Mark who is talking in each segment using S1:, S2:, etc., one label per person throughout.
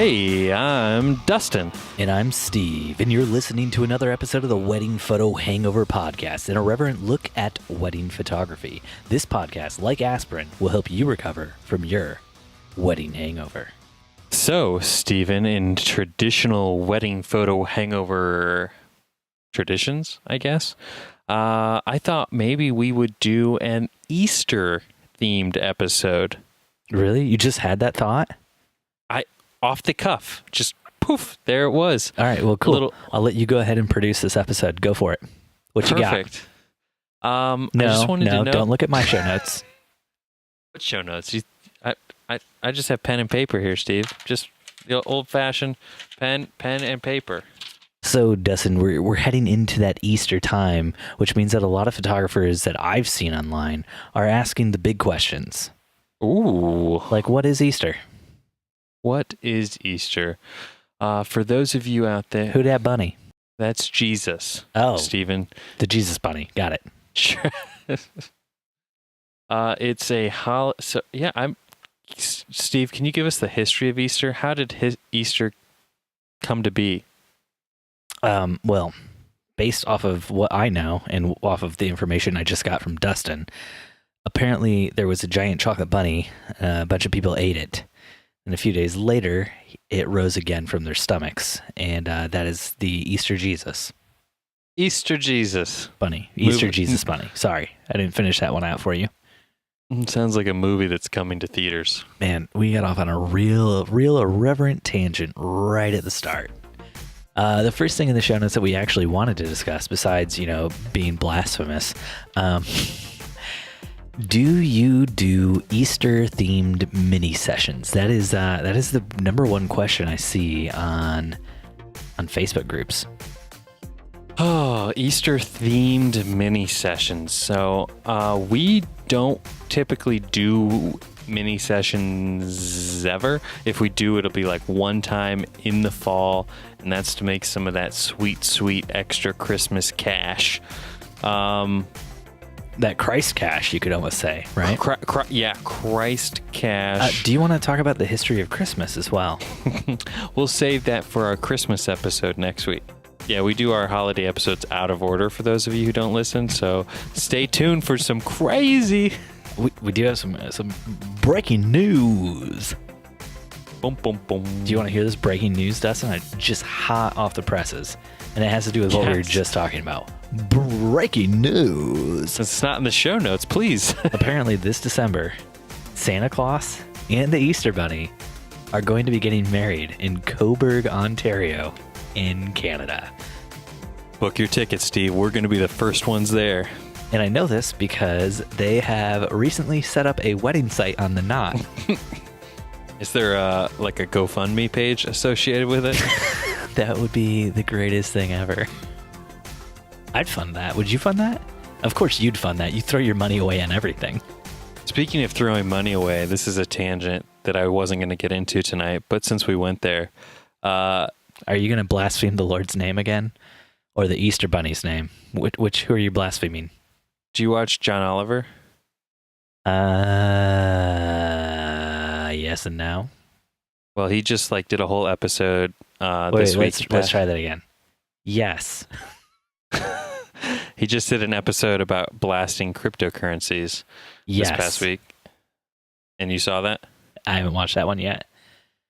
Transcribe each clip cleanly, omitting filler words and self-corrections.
S1: Hey, I'm Dustin.
S2: And I'm Steve, and you're listening to another episode of the Wedding Photo Hangover podcast, an irreverent look at wedding photography. This podcast, like aspirin, will help you recover from your wedding hangover.
S1: So, Steven, in traditional wedding photo hangover traditions, I guess, I thought maybe we would do an Easter-themed episode.
S2: Really? You just had that thought?
S1: Off the cuff. Just poof, there it was.
S2: All right, well, cool. I'll let you go ahead and produce this episode. Go for it. What you got?
S1: Perfect. I just wanted to know.
S2: Don't look at my show notes.
S1: What show notes? I just have pen and paper here, Steve. Just the old-fashioned pen and paper.
S2: So, Dustin, we're heading into that Easter time, which means that a lot of photographers that I've seen online are asking the big questions.
S1: Ooh.
S2: Like, what is Easter?
S1: What is Easter? For those of you out there...
S2: Who dat bunny?
S1: That's Jesus.
S2: Oh.
S1: Stephen.
S2: The Jesus bunny. Got it.
S1: Sure. It's a So, yeah, Steve, can you give us the history of Easter? How did Easter come to be?
S2: Well, based off of what I know and off of the information I just got from Dustin, apparently there was a giant chocolate bunny. A bunch of people ate it. And a few days later, it rose again from their stomachs. And that is the Easter Jesus.
S1: Easter Jesus.
S2: Bunny. Easter Jesus bunny. Sorry, I didn't finish that one out for you.
S1: Sounds like a movie that's coming to theaters.
S2: Man, we got off on a real irreverent tangent right at the start. The first thing in the show notes that we actually wanted to discuss, besides, being blasphemous, do you do Easter-themed mini sessions? That is the number one question I see on Facebook groups.
S1: Oh, Easter-themed mini sessions. So we don't typically do mini sessions ever. If we do, it'll be like one time in the fall, and that's to make some of that sweet extra Christmas cash.
S2: That Christ cash, you could almost say, right?
S1: Christ cash.
S2: Do you want to talk about the history of Christmas as well?
S1: We'll save that for our Christmas episode next week. Yeah, we do our holiday episodes out of order for those of you who don't listen, so stay tuned for some crazy...
S2: We do have some breaking news.
S1: Boom, boom, boom.
S2: Do you want to hear this breaking news, Dustin? Just hot off the presses. And it has to do with what we were just talking about. Breaking news.
S1: Since it's not in the show notes, please.
S2: Apparently this December, Santa Claus and the Easter Bunny are going to be getting married in Cobourg, Ontario, in Canada.
S1: Book your tickets, Steve. We're going to be the first ones there.
S2: And I know this because they have recently set up a wedding site on the Knot.
S1: Is there like a GoFundMe page associated with it?
S2: That would be the greatest thing ever. I'd fund that. Would you fund that? Of course you'd fund that. You throw your money away on everything.
S1: Speaking of throwing money away, this is a tangent that I wasn't going to get into tonight, but since we went there...
S2: Are you going to blaspheme the Lord's name again? Or the Easter Bunny's name? Who are you blaspheming?
S1: Do you watch John Oliver?
S2: Yes and no.
S1: Well, he just did a whole episode this week.
S2: Let's try that again. Yes.
S1: He just did an episode about blasting cryptocurrencies this past week. And you saw that?
S2: I haven't watched that one yet.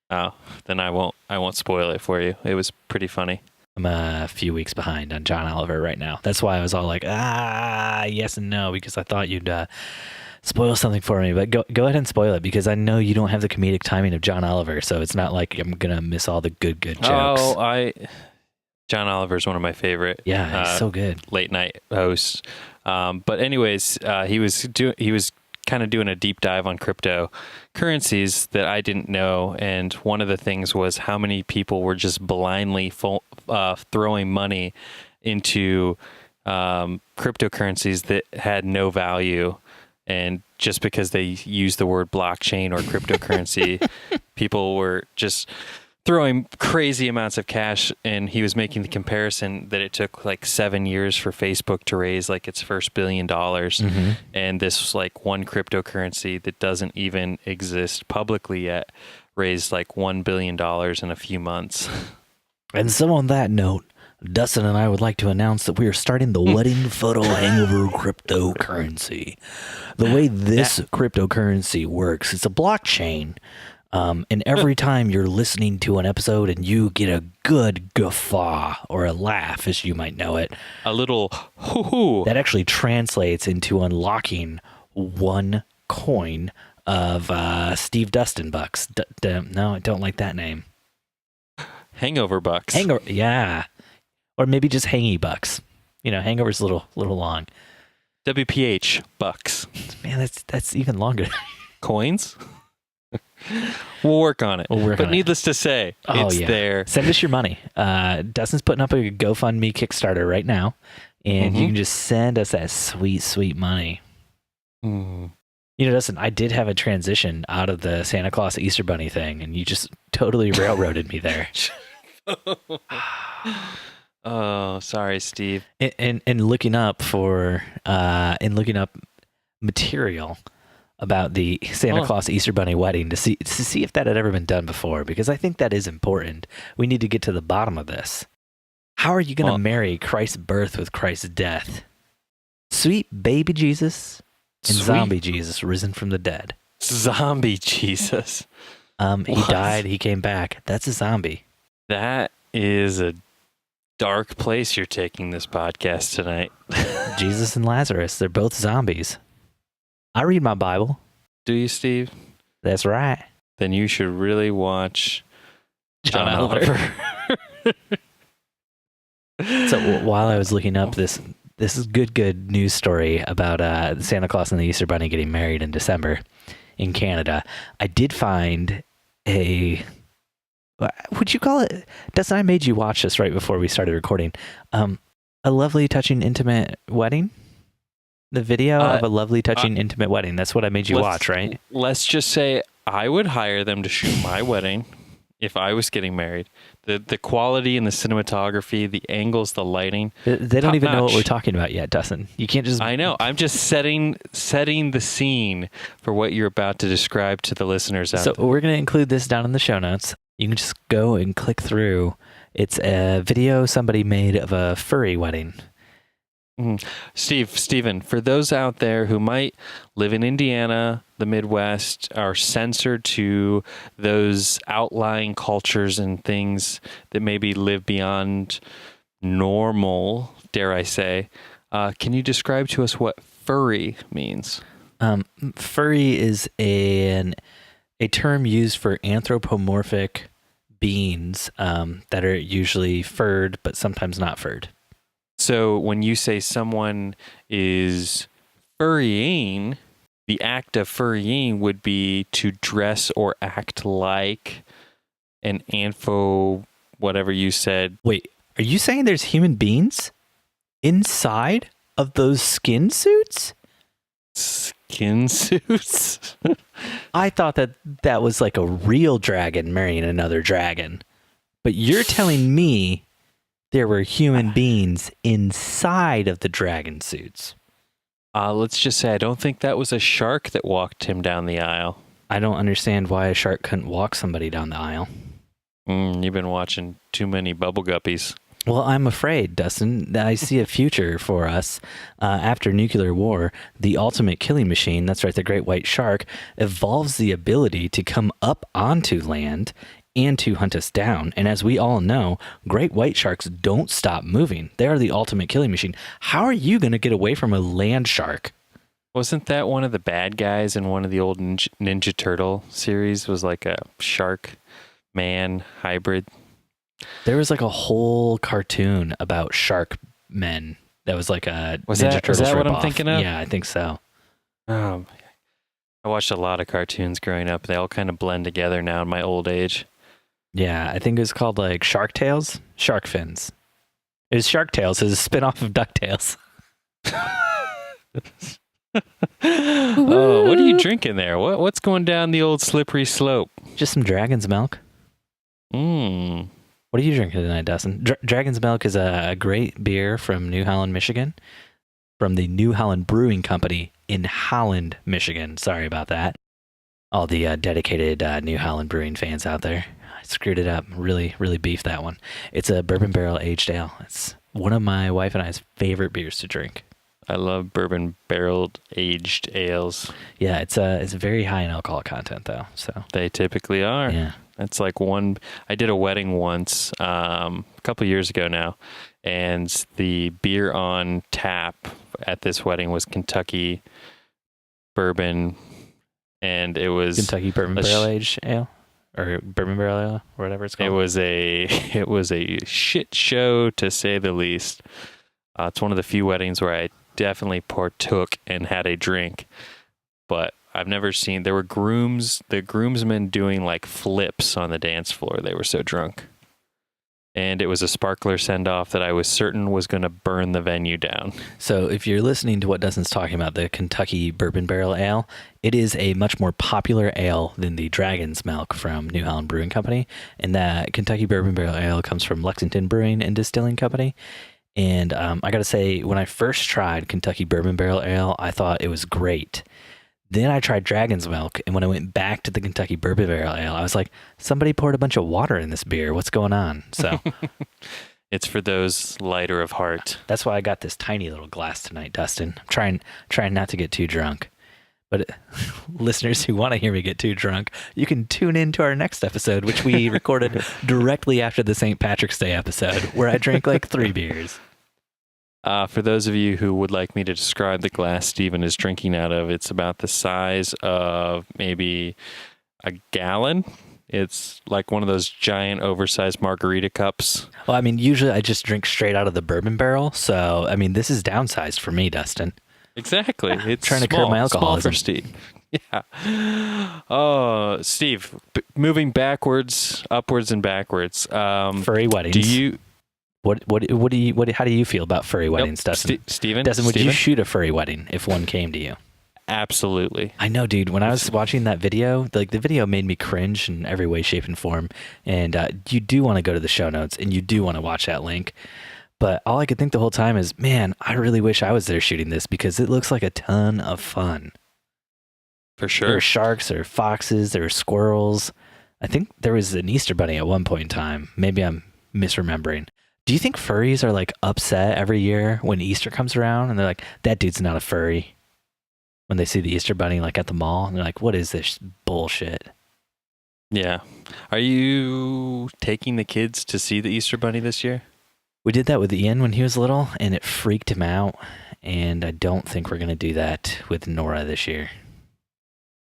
S1: Oh, then I won't spoil it for you. It was pretty funny.
S2: I'm a few weeks behind on John Oliver right now. That's why I was all like, yes and no, because I thought you'd spoil something for me. But go ahead and spoil it, because I know you don't have the comedic timing of John Oliver, so it's not like I'm going to miss all the good jokes.
S1: John Oliver is one of my favorite.
S2: Yeah, he's so good.
S1: Late night hosts. But anyways, he was kind of doing a deep dive on cryptocurrencies that I didn't know, and one of the things was how many people were just blindly throwing money into cryptocurrencies that had no value, and just because they used the word blockchain or cryptocurrency, people were just throwing crazy amounts of cash. And he was making the comparison that it took 7 years for Facebook to raise its first $1 billion.
S2: Mm-hmm.
S1: And this was one cryptocurrency that doesn't even exist publicly yet raised like $1 billion in a few months.
S2: And so on that note, Dustin and I would like to announce that we are starting the wedding photo hangover cryptocurrency. The way this cryptocurrency works, it's a blockchain. And every time you're listening to an episode and you get a good guffaw or a laugh, as you might know it,
S1: A little hoo-hoo.
S2: that actually translates into unlocking one coin of Steve Dustin bucks. No, I don't like that name.
S1: Hangover bucks.
S2: Hangover, yeah. Or maybe just hangy bucks. Hangover's a little long.
S1: WPH bucks.
S2: Man, that's even longer.
S1: Coins? We'll work on it. But needless to say, it's there.
S2: Send us your money. Dustin's putting up a GoFundMe Kickstarter right now, and you can just send us that sweet, sweet money. Dustin, I did have a transition out of the Santa Claus Easter Bunny thing, and you just totally railroaded me there.
S1: Oh, sorry, Steve.
S2: In looking up material about the Santa Claus Easter Bunny wedding to see if that had ever been done before, because I think that is important. We need to get to the bottom of this. How are you going to marry Christ's birth with Christ's death? Sweet baby Jesus and zombie Jesus risen from the dead.
S1: Zombie Jesus.
S2: He died. He came back. That's a zombie.
S1: That is a dark place you're taking this podcast tonight.
S2: Jesus and Lazarus, they're both zombies. I read my Bible.
S1: Do you, Steve?
S2: That's right.
S1: Then you should really watch
S2: John Oliver. So while I was looking up this is good news story about Santa Claus and the Easter Bunny getting married in December in Canada, I did find would you call it? Dustin, I made you watch this right before we started recording. A lovely, touching, intimate wedding. The video of a lovely, touching, intimate wedding. That's what I made you watch, right?
S1: Let's just say I would hire them to shoot my wedding if I was getting married. The quality and the cinematography, the angles, the lighting.
S2: They don't even know what we're talking about yet, Dustin. You can't just...
S1: I know. I'm just setting the scene for what you're about to describe to the listeners out there.
S2: So we're going to include this down in the show notes. You can just go and click through. It's a video somebody made of a furry wedding.
S1: Steven, for those out there who might live in Indiana, the Midwest, are censored to those outlying cultures and things that maybe live beyond normal, dare I say, can you describe to us what furry means?
S2: Furry is a term used for anthropomorphic beings that are usually furred, but sometimes not furred.
S1: So when you say someone is furrying, the act of furrying would be to dress or act like an whatever you said.
S2: Wait, are you saying there's human beings inside of those skin suits?
S1: Skin suits?
S2: I thought that was like a real dragon marrying another dragon. But you're telling me there were human beings inside of the dragon suits.
S1: Let's just say I don't think that was a shark that walked him down the aisle.
S2: I don't understand why a shark couldn't walk somebody down the aisle.
S1: You've been watching too many Bubble Guppies.
S2: Well, I'm afraid, Dustin, that I see a future for us after nuclear war. The ultimate killing machine, that's right, the great white shark, evolves the ability to come up onto land and to hunt us down. And as we all know, great white sharks don't stop moving. They are the ultimate killing machine. How are you going to get away from a land shark?
S1: Wasn't that one of the bad guys in one of the old Ninja Turtle series? Was like a shark man hybrid?
S2: There was like a whole cartoon about shark men. That was like a Ninja Turtles
S1: Is that what
S2: ripoff.
S1: I'm thinking of?
S2: Yeah, I think so.
S1: I watched a lot of cartoons growing up. They all kind of blend together now in my old age.
S2: Yeah, I think it was called like Shark Tales, Shark Fins. It was Shark Tales. It was a spinoff of DuckTales.
S1: Oh, what are you drinking there? What's going down the old slippery slope?
S2: Just some dragon's milk. What are you drinking tonight, Dustin? Dragon's Milk is a great beer from New Holland, Michigan, from the New Holland Brewing Company in Holland, Michigan. Sorry about that. All the dedicated New Holland Brewing fans out there. I screwed it up. Really, really beefed that one. It's a bourbon barrel aged ale. It's one of my wife and I's favorite beers to drink.
S1: I love bourbon barreled aged ales.
S2: Yeah, it's very high in alcohol content though. So
S1: They typically are.
S2: yeah.
S1: It's like I did a wedding once, a couple years ago now, and the beer on tap at this wedding was Kentucky bourbon, and it was
S2: Kentucky bourbon barrel aged ale or bourbon barrel ale, or whatever it's called.
S1: it was a shit show to say the least. It's one of the few weddings where I definitely partook and had a drink, but I've never seen, there were the groomsmen doing like flips on the dance floor. They were so drunk. And it was a sparkler send-off that I was certain was going to burn the venue down.
S2: So if you're listening to what Dustin's talking about, the Kentucky Bourbon Barrel Ale, it is a much more popular ale than the Dragon's Milk from New Holland Brewing Company. And that Kentucky Bourbon Barrel Ale comes from Lexington Brewing and Distilling Company. And I got to say, when I first tried Kentucky Bourbon Barrel Ale, I thought it was great. Then I tried Dragon's Milk, and when I went back to the Kentucky Bourbon Barrel Ale, I was like, somebody poured a bunch of water in this beer. What's going on? So
S1: It's for those lighter of heart.
S2: that's why I got this tiny little glass tonight, Dustin. I'm trying not to get too drunk. But listeners who want to hear me get too drunk, you can tune in to our next episode, which we recorded directly after the St. Patrick's Day episode, where I drank like 3 beers.
S1: For those of you who would like me to describe the glass Steven is drinking out of, it's about the size of maybe a gallon. It's like one of those giant oversized margarita cups.
S2: Well, I mean, usually I just drink straight out of the bourbon barrel. So, I mean, this is downsized for me, Dustin.
S1: Exactly. It's
S2: Trying to curb my alcoholism.
S1: Small for Steve. Yeah. Oh, Steve, moving backwards, upwards, and backwards.
S2: Furry weddings.
S1: Do you...
S2: How do you feel about furry weddings, Dustin?
S1: Steven?
S2: Dustin, would you
S1: Steven?
S2: shoot a furry wedding if one came to you?
S1: Absolutely.
S2: I know, dude. When I was watching that video, like the video made me cringe in every way, shape, and form. And you do want to go to the show notes and you do want to watch that link. But all I could think the whole time is, man, I really wish I was there shooting this because it looks like a ton of fun.
S1: For sure.
S2: There are sharks, there are foxes, there are squirrels. I think there was an Easter bunny at one point in time. Maybe I'm misremembering. Do you think furries are like upset every year when Easter comes around and they're like, that dude's not a furry? When they see the Easter bunny like at the mall and they're like, what is this bullshit?
S1: Yeah. Are you taking the kids to see the Easter bunny this year?
S2: We did that with Ian when he was little and it freaked him out. And I don't think we're going to do that with Nora this year.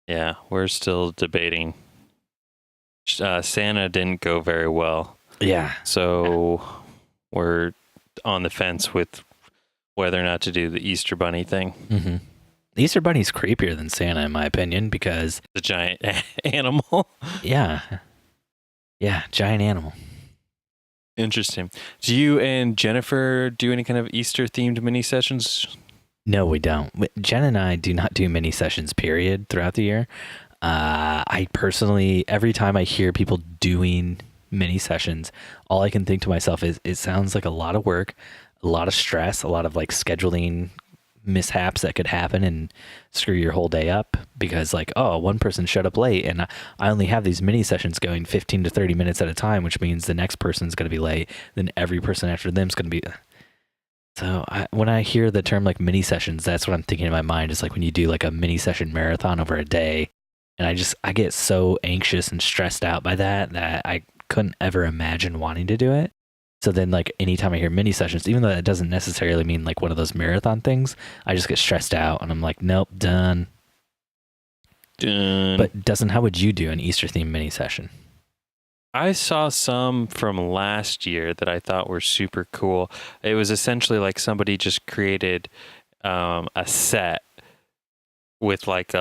S1: Yeah, we're still debating. Santa didn't go very well.
S2: Yeah.
S1: So we're on the fence with whether or not to do the Easter bunny thing.
S2: Mm-hmm. The Easter bunny's creepier than Santa, in my opinion, because
S1: The giant animal.
S2: yeah, giant animal.
S1: Interesting. Do you and Jennifer do any kind of Easter themed mini sessions?
S2: No, we don't. Jen and I do not do mini sessions, period, throughout the year. I personally, every time I hear people doing mini sessions, all I can think to myself is it sounds like a lot of work, a lot of stress, a lot of like scheduling mishaps that could happen and screw your whole day up because like, oh, one person showed up late and I only have these mini sessions going 15 to 30 minutes at a time, which means the next person's going to be late. Then every person after them's going to be. So when I hear the term like mini sessions, that's what I'm thinking in my mind is like when you do like a mini session marathon over a day. And I get so anxious and stressed out by that I couldn't ever imagine wanting to do it. So then like anytime I hear mini sessions, even though that doesn't necessarily mean like one of those marathon things, I just get stressed out and I'm like, nope, done. But Dustin, how would you do an Easter themed mini session?
S1: I saw some from last year that I thought were super cool. It was essentially like somebody just created a set with like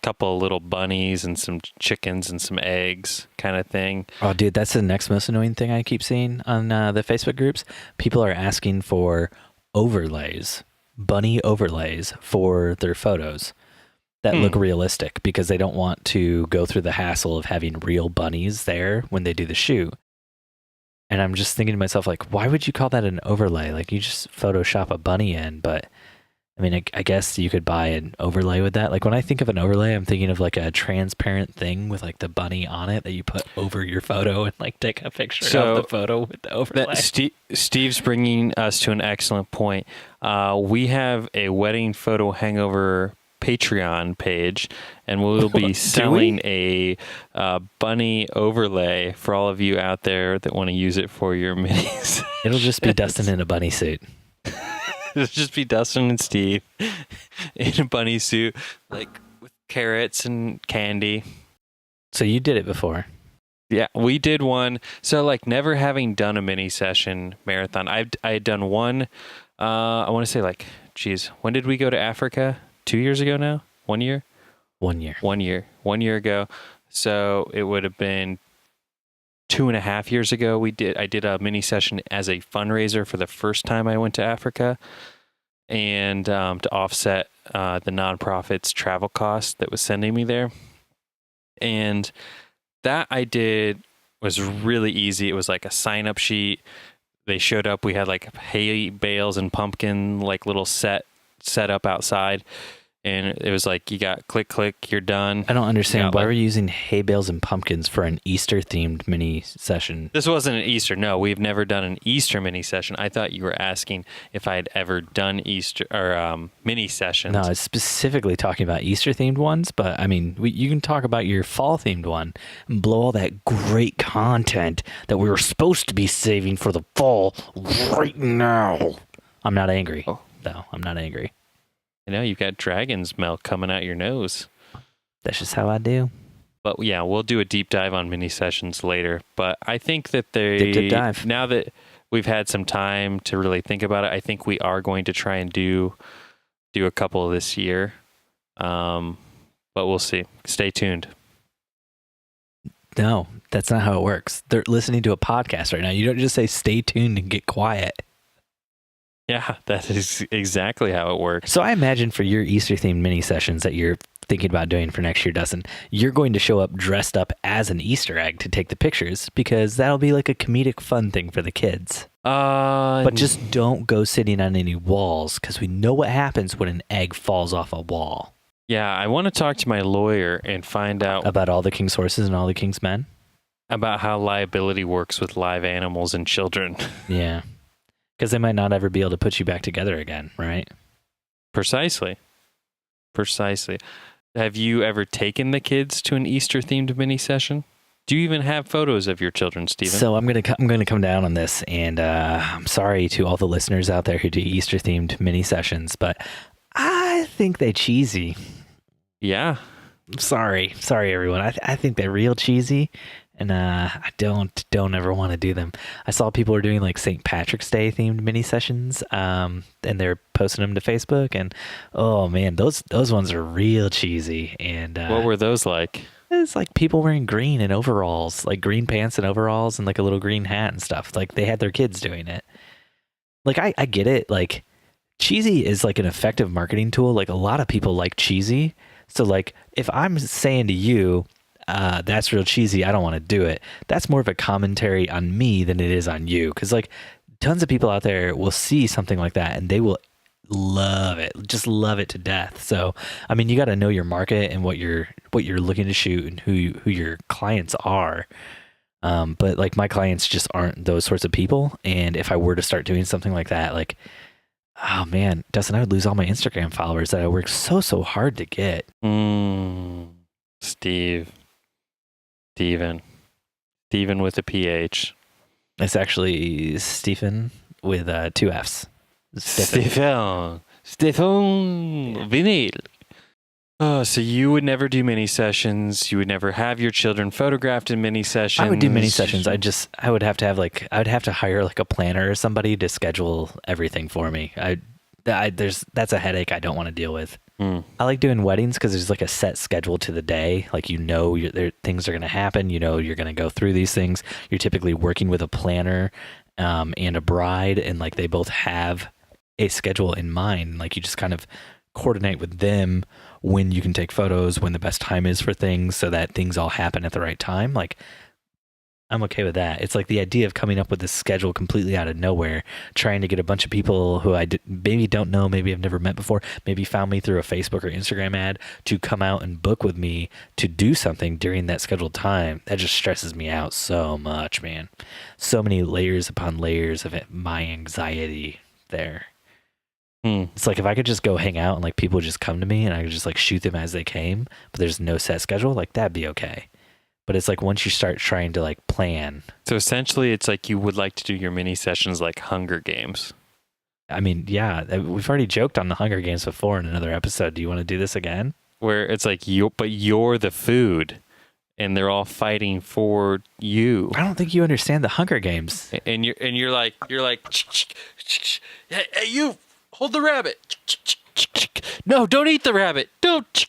S1: couple of little bunnies and some chickens and some eggs kind of thing.
S2: Oh, dude, that's the next most annoying thing I keep seeing on the Facebook groups. People are asking for overlays, bunny overlays for their photos that look realistic because they don't want to go through the hassle of having real bunnies there when they do the shoot. And I'm just thinking to myself, like, why would you call that an overlay? Like, you just Photoshop a bunny in, but I mean, I guess you could buy an overlay with that. Like when I think of an overlay, I'm thinking of like a transparent thing with like the bunny on it that you put over your photo and like take a picture of the photo with the overlay.
S1: Steve's bringing us to an excellent point. We have a wedding photo hangover Patreon page, and we'll be selling a bunny overlay for all of you out there that want to use it for your minis.
S2: It'll just be Dustin in a bunny suit.
S1: It'll just be Dustin and Steve in a bunny suit, like with carrots and candy.
S2: So you did it before.
S1: Yeah, we did one. So like never having done a mini session marathon, I had done one. I want to say like, geez, when did we go to Africa? 2 years ago now? 1 year?
S2: 1 year.
S1: 1 year. 1 year ago. So it would have been 2.5 years ago. I did a mini session as a fundraiser for the first time I went to Africa, and to offset the nonprofit's travel cost that was sending me there. And that I did was really easy. It was like a sign up sheet. They showed up. We had like hay bales and pumpkin, like little set up outside. And it was like, you got click, you're done.
S2: I don't understand. Why were you using hay bales and pumpkins for an Easter-themed mini session?
S1: This wasn't an Easter. No, we've never done an Easter mini session. I thought you were asking if I had ever done Easter or mini sessions.
S2: No, it's specifically talking about Easter-themed ones. But, I mean, you can talk about your fall-themed one and blow all that great content that we were supposed to be saving for the fall right now. I'm not angry.
S1: Oh.
S2: No, I'm not angry.
S1: You know, you've got dragon's milk coming out your nose.
S2: That's just how I do.
S1: But yeah, we'll do a deep dive on mini sessions later. But I think that
S2: deep dive.
S1: Now that we've had some time to really think about it, I think we are going to try and do a couple this year. But we'll see. Stay tuned.
S2: No, that's not how it works. They're listening to a podcast right now. You don't just say stay tuned and get quiet.
S1: Yeah, that is exactly how it works.
S2: So I imagine for your Easter-themed mini sessions that you're thinking about doing for next year, Dustin, you're going to show up dressed up as an Easter egg to take the pictures because that'll be like a comedic fun thing for the kids. But just don't go sitting on any walls because we know what happens when an egg falls off a wall.
S1: Yeah, I want to talk to my lawyer and find out
S2: about all the king's horses and all the king's men.
S1: About how liability works with live animals and children.
S2: Yeah. Because they might not ever be able to put you back together again, right?
S1: Precisely. Have you ever taken the kids to an Easter-themed mini session? Do you even have photos of your children, Stephen?
S2: So I'm gonna come down on this, and I'm sorry to all the listeners out there who do Easter-themed mini sessions, but I think they're cheesy.
S1: Yeah.
S2: Sorry, everyone. I think they're real cheesy. And I don't ever want to do them. I saw people were doing like St. Patrick's Day themed mini sessions, and they're posting them to Facebook. And oh man, those ones are real cheesy. And
S1: what were those like?
S2: It's like people wearing green and overalls, like green pants and overalls, and like a little green hat and stuff. Like they had their kids doing it. Like I get it. Like cheesy is like an effective marketing tool. Like a lot of people like cheesy. So like if I'm saying to you, that's real cheesy, I don't want to do it, that's more of a commentary on me than it is on you. Because like tons of people out there will see something like that and they will love it, just love it to death. So I mean, you got to know your market and what you're looking to shoot and who your clients are. But like my clients just aren't those sorts of people. And if I were to start doing something like that, like, oh man, Dustin, I would lose all my Instagram followers that I worked so hard to get.
S1: Steven with a PH.
S2: It's actually Stephen with 2 F's.
S1: Stephen Vinyl. Oh, so you would never do mini sessions. You would never have your children photographed in mini sessions.
S2: I would do mini sessions. I would have to hire like a planner or somebody to schedule everything for me. That's a headache I don't want to deal with. I like doing weddings because there's like a set schedule to the day. Like, things are going to happen. You're going to go through these things. You're typically working with a planner and a bride, and like they both have a schedule in mind. Like you just kind of coordinate with them when you can take photos, when the best time is for things, so that things all happen at the right time. Like I'm okay with that. It's like the idea of coming up with this schedule completely out of nowhere, trying to get a bunch of people who maybe don't know, maybe I've never met before, maybe found me through a Facebook or Instagram ad to come out and book with me to do something during that scheduled time. That just stresses me out so much, man. So many layers upon layers of my anxiety there. It's like if I could just go hang out and like people would just come to me and I could just like shoot them as they came, but there's no set schedule, like that'd be okay. But it's like once you start trying to like plan.
S1: So essentially it's like you would like to do your mini sessions like Hunger Games.
S2: I mean, yeah, we've already joked on the Hunger Games before in another episode. Do you want to do this again?
S1: Where it's like you're the food and they're all fighting for you.
S2: I don't think you understand the Hunger Games.
S1: And you're like, hey, you hold the rabbit. No, don't eat the rabbit. Don't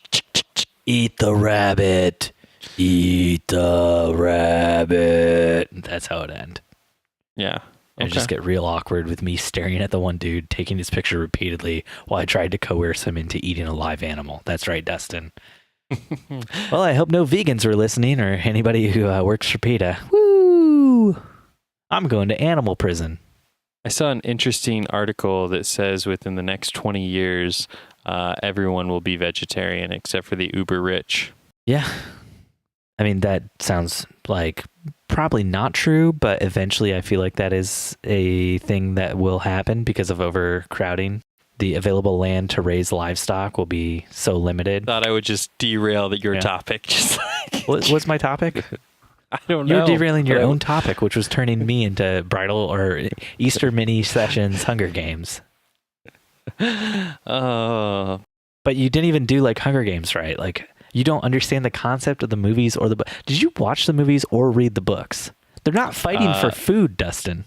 S2: eat the rabbit. Eat the rabbit. That's how it ends.
S1: Yeah.
S2: And it just get real awkward with me staring at the one dude taking his picture repeatedly while I tried to coerce him into eating a live animal. That's right, Dustin. Well, I hope no vegans are listening or anybody who works for PETA. Woo! I'm going to animal prison.
S1: I saw an interesting article that says within the next 20 years, everyone will be vegetarian except for the uber rich.
S2: Yeah. I mean, that sounds like probably not true, but eventually I feel like that is a thing that will happen because of overcrowding. The available land to raise livestock will be so limited.
S1: Thought I would just derail your topic. Just like...
S2: What's my topic?
S1: I don't know.
S2: You're derailing your own topic, which was turning me into bridal or Easter mini sessions Hunger Games.
S1: Oh.
S2: But you didn't even do like Hunger Games, right? Like you don't understand the concept of the movies or the book. Did you watch the movies or read the books? They're not fighting for food, Dustin.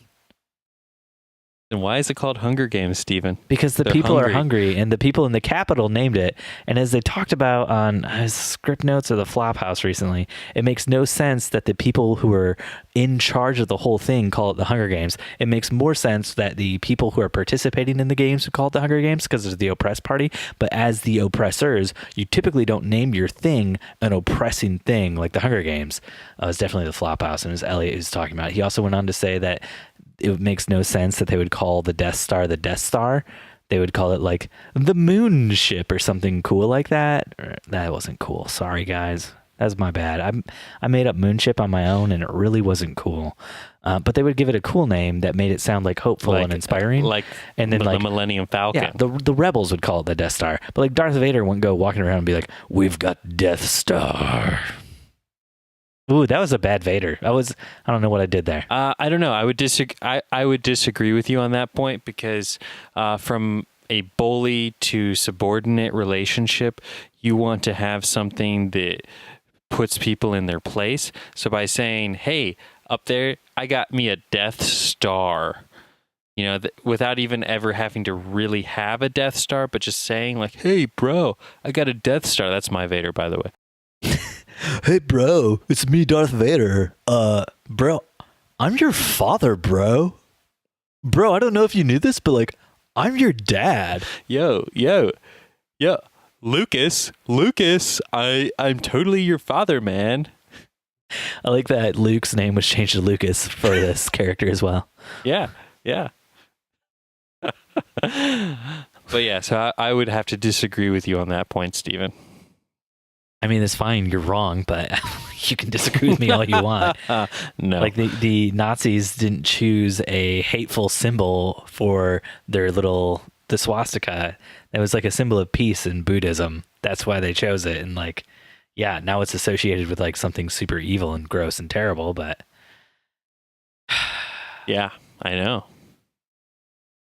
S1: Then why is it called Hunger Games, Stephen?
S2: Because the people are hungry, and the people in the Capitol named it. And as they talked about on Script Notes or the Flophouse recently, it makes no sense that the people who are in charge of the whole thing call it the Hunger Games. It makes more sense that the people who are participating in the games would call it the Hunger Games because it's the oppressed party. But as the oppressors, you typically don't name your thing an oppressing thing like the Hunger Games. It's definitely the Flophouse, and it was Elliot who's talking about it. He also went on to say that it makes no sense that they would call the Death Star the Death Star. They would call it like the moon ship or something cool like that. That wasn't cool. Sorry, guys. That's my bad. I made up moonship on my own, and it really wasn't cool. But they would give it a cool name that made it sound like hopeful and inspiring.
S1: And then the Millennium Falcon.
S2: Yeah, the rebels would call it the Death Star. But like Darth Vader wouldn't go walking around and be like, "We've got Death Star." Ooh, that was a bad Vader. I don't know what I did there.
S1: I don't know. I would disagree with you on that point because from a bully to subordinate relationship, you want to have something that puts people in their place. So by saying, "Hey, up there, I got me a Death Star," you know, without even ever having to really have a Death Star, but just saying like, "Hey, bro, I got a Death Star." That's my Vader, by the way.
S2: Hey, bro, it's me, Darth Vader. Bro, I'm your father, bro. Bro, I don't know if you knew this, but like, I'm your dad.
S1: Yo. Lucas, I'm totally your father, man.
S2: I like that Luke's name was changed to Lucas for this character as well.
S1: Yeah. But yeah, so I would have to disagree with you on that point, Stephen.
S2: I mean, it's fine. You're wrong, but you can disagree with me all you want.
S1: No.
S2: Like the Nazis didn't choose a hateful symbol for the swastika. That was like a symbol of peace in Buddhism. That's why they chose it. And like, yeah, now it's associated with like something super evil and gross and terrible, but
S1: yeah, I know.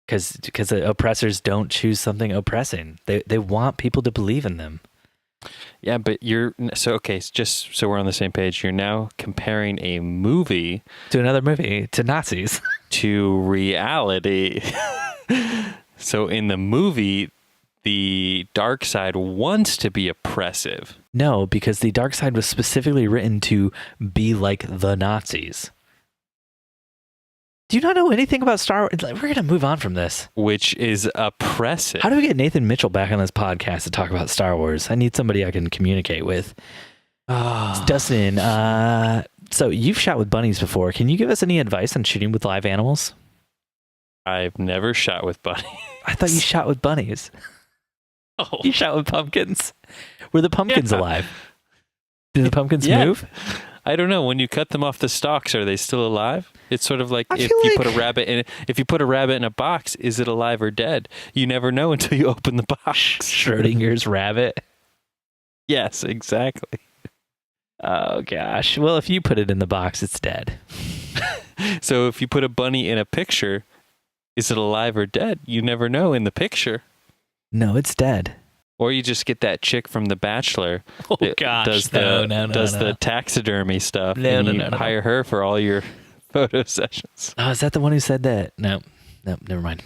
S2: Because the oppressors don't choose something oppressing. They want people to believe in them.
S1: Yeah, but just so we're on the same page, you're now comparing a movie
S2: to another movie, to Nazis,
S1: to reality. So in the movie, the dark side wants to be oppressive.
S2: No, because the dark side was specifically written to be like the Nazis. Do you not know anything about Star Wars? We're going to move on from this.
S1: Which is oppressive.
S2: How do we get Nathan Mitchell back on this podcast to talk about Star Wars? I need somebody I can communicate with. Dustin, So you've shot with bunnies before. Can you give us any advice on shooting with live animals?
S1: I've never shot with bunnies.
S2: I thought you shot with bunnies.
S1: Oh.
S2: You shot with pumpkins. Were the pumpkins alive? Do the pumpkins move?
S1: I don't know. When you cut them off the stalks, are they still alive? It's sort of like put a rabbit in. If you put a rabbit in a box, is it alive or dead? You never know until you open the box.
S2: Schrodinger's rabbit.
S1: Yes, exactly.
S2: Oh gosh. Well, if you put it in the box, it's dead.
S1: So if you put a bunny in a picture, is it alive or dead? You never know in the picture.
S2: No, it's dead.
S1: Or you just get that chick from The Bachelor.
S2: Oh gosh,
S1: does the taxidermy stuff. Hire her for all your photo sessions.
S2: Oh, is that the one who said that? No, never mind.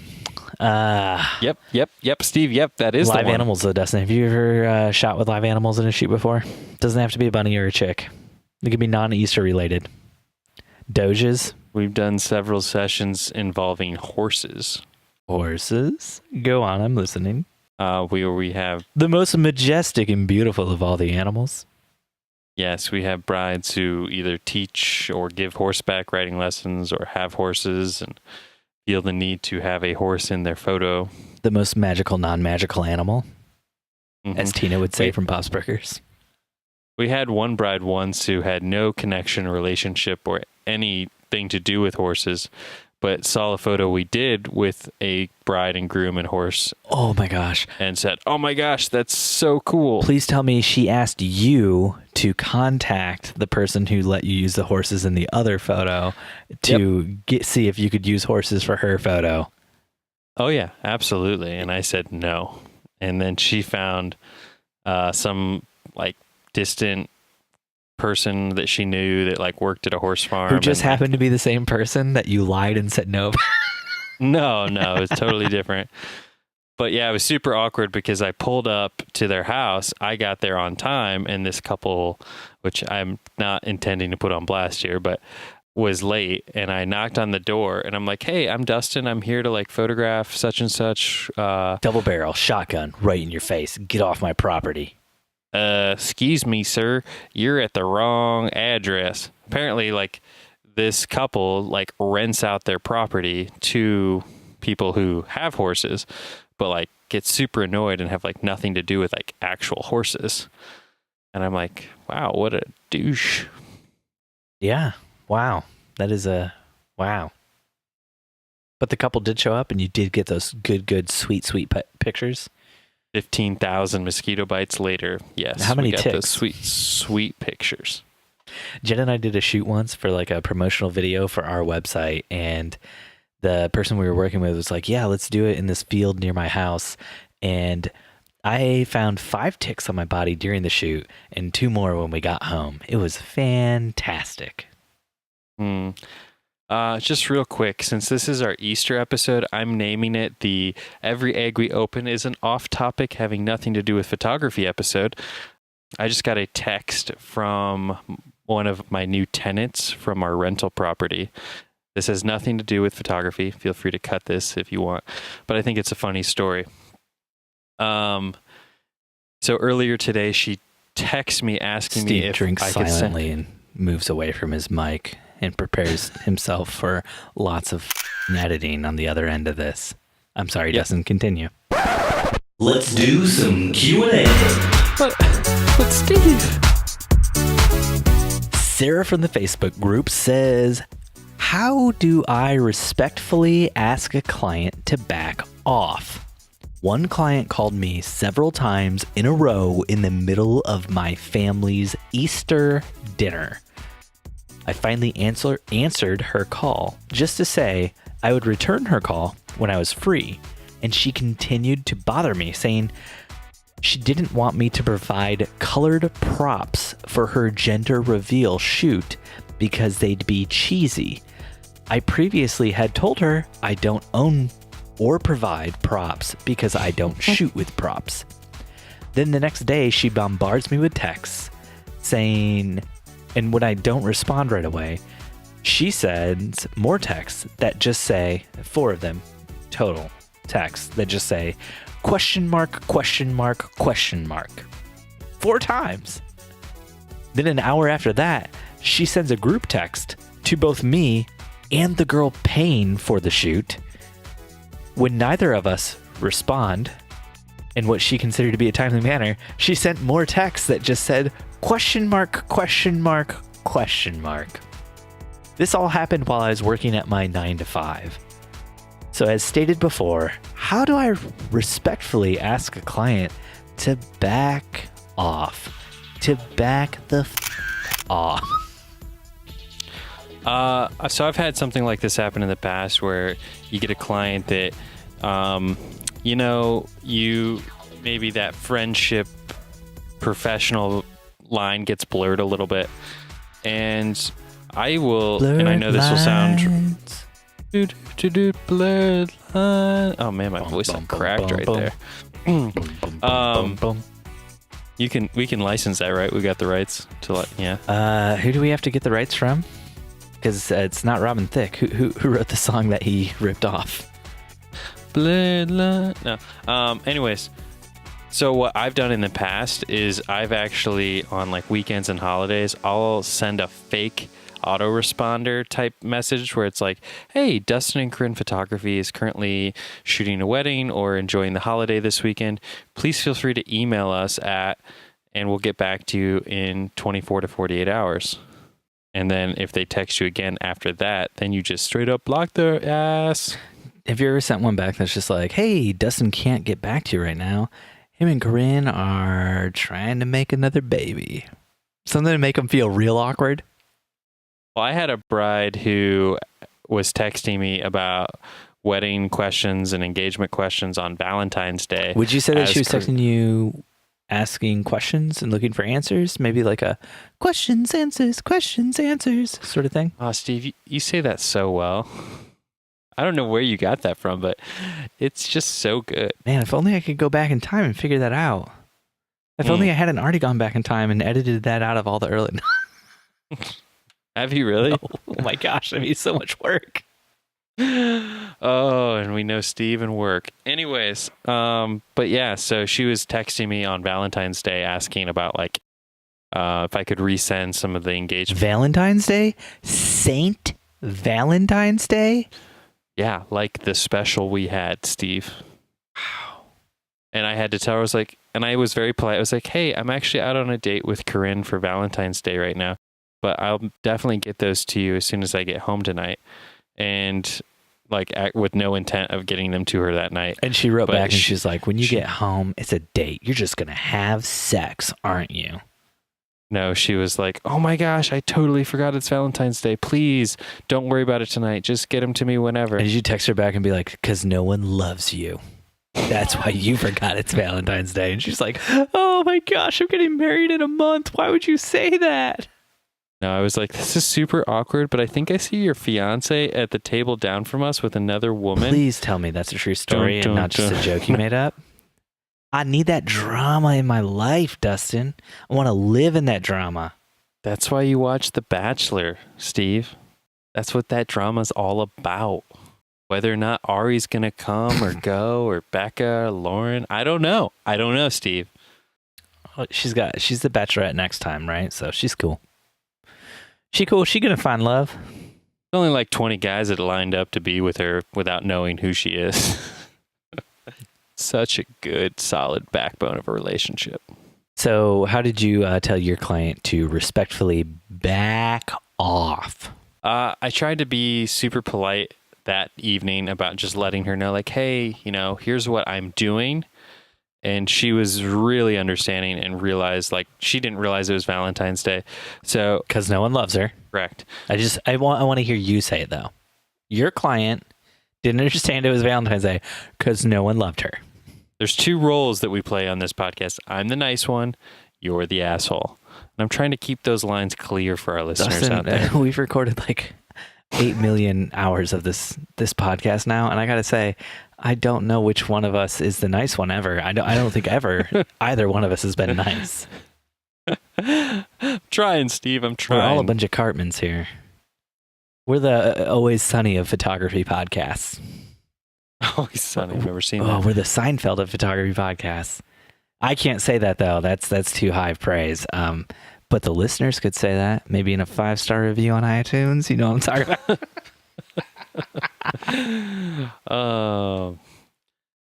S1: Yep, Steve. Yep, that is
S2: live
S1: the one.
S2: Animals though, Dustin. Have you ever shot with live animals in a shoot before? Doesn't have to be a bunny or a chick. It could be non-Easter related. Doges.
S1: We've done several sessions involving horses.
S2: Horses? Go on, I'm listening.
S1: We have
S2: the most majestic and beautiful of all the animals.
S1: Yes, we have brides who either teach or give horseback riding lessons or have horses and feel the need to have a horse in their photo.
S2: The most magical, non-magical animal, as Tina would say from Bob's Burgers.
S1: We had one bride once who had no connection, relationship, or anything to do with horses, but saw a photo we did with a bride and groom and horse.
S2: Oh my gosh.
S1: And said, oh my gosh, that's so cool.
S2: Please tell me she asked you to contact the person who let you use the horses in the other photo to see if you could use horses for her photo.
S1: Oh yeah, absolutely. And I said no. And then she found some like distant person that she knew that like worked at a horse farm.
S2: Who just happened to be the same person that you lied and said no.
S1: No, it's totally different. But yeah, it was super awkward because I pulled up to their house. I got there on time, and this couple, which I'm not intending to put on blast here, but was late, and I knocked on the door, and I'm like, hey, I'm Dustin. I'm here to like photograph such and such.
S2: Double barrel shotgun right in your face. Get off my property.
S1: Excuse me, sir, you're at the wrong address. Apparently, like, this couple, like, rents out their property to people who have horses, but, like, get super annoyed and have, like, nothing to do with, like, actual horses. And I'm like, wow, what a douche.
S2: Yeah. Wow. That is wow. But the couple did show up, and you did get those good, sweet pictures.
S1: 15,000 mosquito bites later. Yes.
S2: How many
S1: we got
S2: ticks?
S1: Those sweet pictures.
S2: Jen and I did a shoot once for like a promotional video for our website, and the person we were working with was like, yeah, let's do it in this field near my house. And I found 5 ticks on my body during the shoot and 2 more when we got home. It was fantastic.
S1: Just real quick, since this is our Easter episode, I'm naming it the Every Egg We Open is an off-topic having nothing to do with photography episode. I just got a text from one of my new tenants from our rental property. This has nothing to do with photography. Feel free to cut this if you want, but I think it's a funny story. So earlier today, she texted me asking me if
S2: drinks
S1: I could
S2: silently and moves away from his mic and prepares himself for lots of editing on the other end of this. I'm sorry, Dustin, continue.
S3: Let's do some Q&A.
S1: But Steve.
S2: Sarah from the Facebook group says, how do I respectfully ask a client to back off? One client called me several times in a row in the middle of my family's Easter dinner. I finally answered her call just to say I would return her call when I was free, and she continued to bother me, saying she didn't want me to provide colored props for her gender reveal shoot because they'd be cheesy. I previously had told her I don't own or provide props because I don't shoot with props. Then the next day, she bombards me with texts saying, and when I don't respond right away, she sends more texts that just say, 4 of them, total texts that just say, question mark, question mark, question mark. 4 times. Then an hour after that, she sends a group text to both me and the girl paying for the shoot. When neither of us respond in what she considered to be a timely manner, she sent more texts that just said question mark, question mark, question mark. This all happened while I was working at my 9 to 5. So as stated before, how do I respectfully ask a client to back off? To back the off?
S1: So I've had something like this happen in the past where you get a client that, you maybe that friendship professional line gets blurred a little bit. And I will,
S2: Blurred
S1: and I know this will sound...
S2: lines.
S1: Blurred line. Oh man, my voice is cracked right there. We can license that, right? We got the rights to yeah.
S2: Who do we have to get the rights from? Because it's not Robin Thicke. Who wrote the song that he ripped off?
S1: Blurred line. No. Anyways, so what I've done in the past is I've actually on like weekends and holidays, I'll send a fake autoresponder type message where it's like, hey, Dustin and Corinne Photography is currently shooting a wedding or enjoying the holiday this weekend. Please feel free to email us and we'll get back to you in 24 to 48 hours. And then if they text you again after that, then you just straight up block their ass.
S2: Have you ever sent one back that's just like, hey, Dustin can't get back to you right now. Him and Corinne are trying to make another baby. Something to make them feel real awkward.
S1: Well, I had a bride who was texting me about wedding questions and engagement questions on Valentine's Day.
S2: Would you say that she was texting you asking questions and looking for answers? Maybe like a questions, answers sort of thing?
S1: Oh, Steve, you say that so well. I don't know where you got that from, but it's just so good.
S2: Man, if only I could go back in time and figure that out. If only I hadn't already gone back in time and edited that out of all the early...
S1: Have you really?
S2: Oh my gosh, that'd be so much work.
S1: Oh, and we know Steve and work. Anyways, but yeah, so she was texting me on Valentine's Day asking about like if I could resend some of the engagement.
S2: Valentine's Day? Saint Valentine's Day?
S1: Yeah, like the special we had, Steve. Wow. And I had to tell her, I was like, and I was very polite. I was like, hey, I'm actually out on a date with Corinne for Valentine's Day right now, but I'll definitely get those to you as soon as I get home tonight. And like with no intent of getting them to her that night.
S2: And she wrote back and she's like, when you get home, it's a date. You're just going to have sex, aren't you?
S1: No, she was like, oh my gosh, I totally forgot it's Valentine's Day. Please don't worry about it tonight. Just get them to me whenever.
S2: And did you text her back and be like, because no one loves you. That's why you forgot it's Valentine's Day. And she's like, oh my gosh, I'm getting married in a month. Why would you say that?
S1: No, I was like, this is super awkward, but I think I see your fiance at the table down from us with another woman.
S2: Please tell me that's a true story and not just a joke you made up. I need that drama in my life, Dustin. I want to live in that drama.
S1: That's why you watch The Bachelor, Steve. That's what that drama's all about. Whether or not Ari's going to come or go, or Becca, or Lauren, I don't know. I don't know, Steve.
S2: Oh, she's the Bachelorette next time, right? So she's cool. She cool. She going to find love.
S1: Only like 20 guys that lined up to be with her without knowing who she is. Such a good, solid backbone of a relationship.
S2: So how did you tell your client to respectfully back off?
S1: I tried to be super polite that evening about just letting her know, like, hey, here's what I'm doing. And she was really understanding and realized, like, she didn't realize it was Valentine's Day. So,
S2: because no one loves her.
S1: Correct.
S2: I want to hear you say it, though. Your client didn't understand it was Valentine's Day because no one loved her.
S1: There's two roles that we play on this podcast. I'm the nice one. You're the asshole. And I'm trying to keep those lines clear for our listeners
S2: Dustin,
S1: out there.
S2: We've recorded like 8 million hours of this podcast now. And I got to say, I don't know which one of us is the nice one ever. I don't think ever either one of us has been nice.
S1: I'm trying, Steve. I'm trying.
S2: We're all a bunch of Cartmans here. We're the Always Sunny of photography podcasts.
S1: Always Sunny. I've never seen that.
S2: Oh, we're the Seinfeld of photography podcasts. I can't say that though. That's too high of praise. But the listeners could say that, maybe in a 5-star review on iTunes. You know what I'm talking about?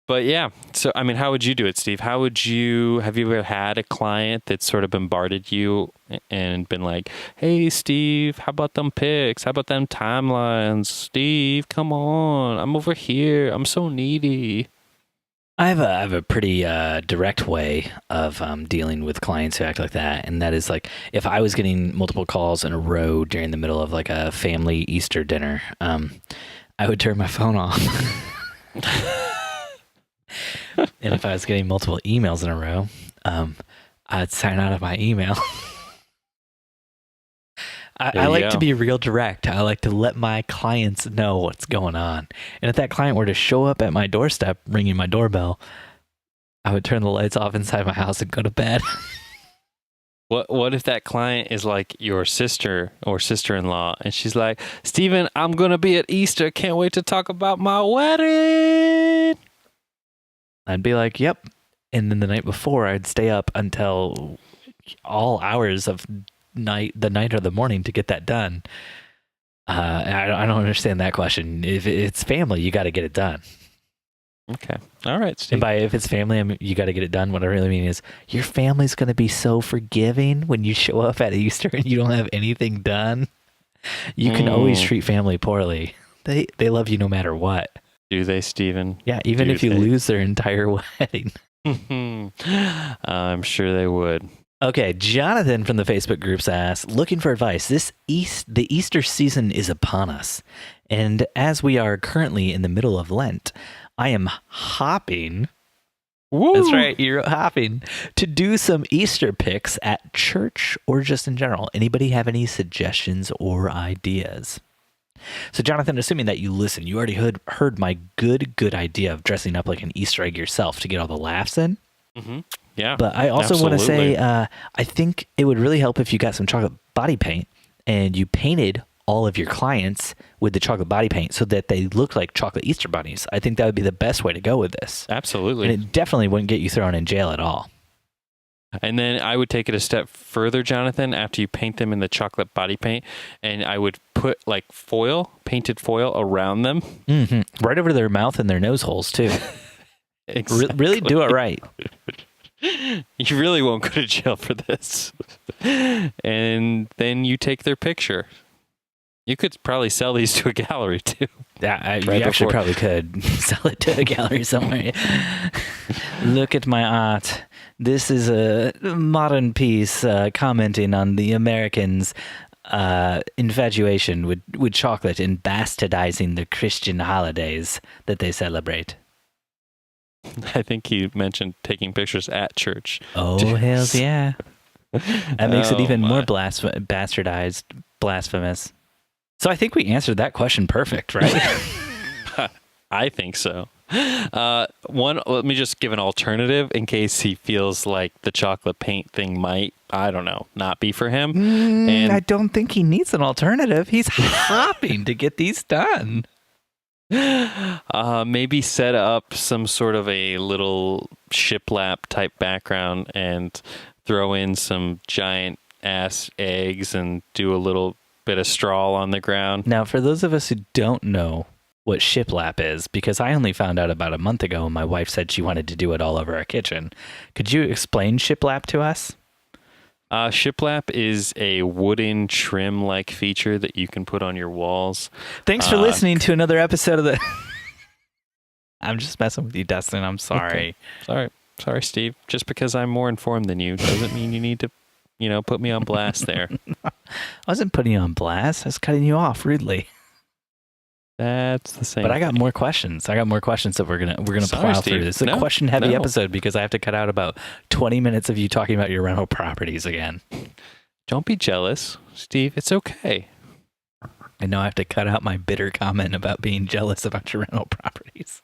S1: But yeah, so I mean, how would you do it, Steve? Have you ever had a client that sort of bombarded you and been like, "Hey, Steve, how about them pics? How about them timelines? Steve, come on, I'm over here. I'm so needy."
S2: I have a pretty direct way of dealing with clients who act like that, and that is like if I was getting multiple calls in a row during the middle of like a family Easter dinner, I would turn my phone off. And if I was getting multiple emails in a row, I'd sign out of my email. I like to be real direct. I like to let my clients know what's going on. And if that client were to show up at my doorstep ringing my doorbell, I would turn the lights off inside my house and go to bed.
S1: What if that client is like your sister or sister-in-law and she's like, "Steven, I'm going to be at Easter. Can't wait to talk about my wedding."
S2: I'd be like, "Yep." And then the night before, I'd stay up until all hours of the night or the morning to get that done. I don't understand that question. If it's family, you got to get it done.
S1: Okay. All right, Steve.
S2: And by if it's family, you got to get it done. What I really mean is your family's going to be so forgiving when you show up at Easter and you don't have anything done. You can always treat family poorly. They love you no matter what.
S1: Do they, Steven?
S2: Yeah, even if you lose their entire wedding.
S1: I'm sure they would.
S2: Okay, Jonathan from the Facebook groups asks, looking for advice. The Easter season is upon us, and as we are currently in the middle of Lent, I am hopping. Woo! That's right, you're hopping to do some Easter pics at church or just in general. Anybody have any suggestions or ideas? So, Jonathan, assuming that you listen, you already heard my good idea of dressing up like an Easter egg yourself to get all the laughs in.
S1: Mm-hmm. Yeah.
S2: But I also want to say, I think it would really help if you got some chocolate body paint and you painted all of your clients with the chocolate body paint so that they look like chocolate Easter bunnies. I think that would be the best way to go with this.
S1: Absolutely.
S2: And it definitely wouldn't get you thrown in jail at all.
S1: And then I would take it a step further, Jonathan, after you paint them in the chocolate body paint, and I would put like painted foil around them.
S2: Mm-hmm. Right over their mouth and their nose holes, too.
S1: Exactly.
S2: Really do it right.
S1: You really won't go to jail for this. And then you take their picture. You could probably sell these to a gallery, too.
S2: Yeah, you actually probably could sell it to a gallery somewhere. Look at my art. This is a modern piece commenting on the Americans' infatuation with chocolate and bastardizing the Christian holidays that they celebrate.
S1: I think he mentioned taking pictures at church.
S2: Oh, hells yeah. That makes it even more bastardized, blasphemous. So I think we answered that question perfect, right?
S1: I think so. Let me just give an alternative in case he feels like the chocolate paint thing might, I don't know, not be for him.
S2: I don't think he needs an alternative. He's hopping to get these done.
S1: Maybe set up some sort of a little shiplap type background and throw in some giant ass eggs and do a little bit of straw on the ground.
S2: Now, for those of us who don't know what shiplap is, because I only found out about a month ago and my wife said she wanted to do it all over our kitchen. Could you explain shiplap to us?
S1: Shiplap is a wooden trim-like feature that you can put on your walls.
S2: Thanks for listening to another episode of the... I'm just messing with you, Dustin. I'm sorry.
S1: Okay. Sorry, Steve. Just because I'm more informed than you doesn't mean you need to, put me on blast there.
S2: I wasn't putting you on blast. I was cutting you off rudely.
S1: That's the same.
S2: But I got more questions. that we're gonna plow through. This is a question-heavy episode because I have to cut out about 20 minutes of you talking about your rental properties again.
S1: Don't be jealous, Steve. It's okay.
S2: And now I have to cut out my bitter comment about being jealous about your rental properties.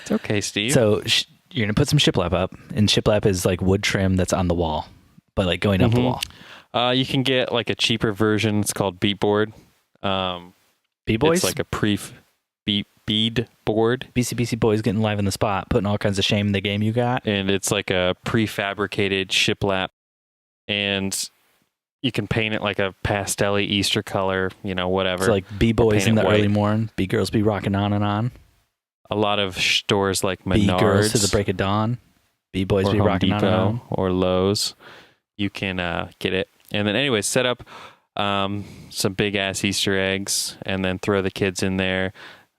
S1: It's okay, Steve.
S2: So you're gonna put some shiplap up, and shiplap is like wood trim that's on the wall, but like going up the wall.
S1: You can get like a cheaper version. It's called beadboard.
S2: B-boys?
S1: It's like a bead board.
S2: BCBC boys getting live in the spot, putting all kinds of shame in the game you got.
S1: And it's like a prefabricated shiplap. And You can paint it like a pastel-y Easter color, whatever.
S2: It's like B-boys
S1: paint
S2: in
S1: it
S2: the
S1: white.
S2: early morn, B-girls be rocking on and on.
S1: A lot of stores like Menards.
S2: B-girls to the break of dawn. B-boys
S1: or
S2: be
S1: Home
S2: rocking on and
S1: Depot
S2: on.
S1: or Lowe's. You can get it. And then anyways, set up some big-ass Easter eggs and then throw the kids in there.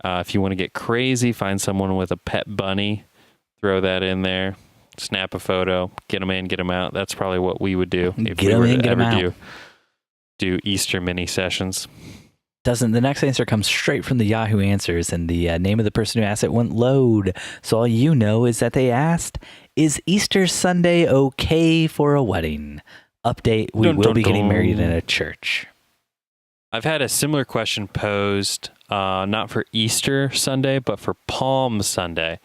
S1: If you want to get crazy, find someone with a pet bunny. Throw that in there. Snap a photo, get them in, get them out. That's probably what we would do if we were to ever do Easter mini sessions.
S2: Dustin, the next answer comes straight from the Yahoo Answers, and the name of the person who asked it wouldn't load. So all you know is that they asked, is Easter Sunday okay for a wedding? Update, we will be getting married in a church.
S1: I've had a similar question posed, not for Easter Sunday, but for Palm Sunday.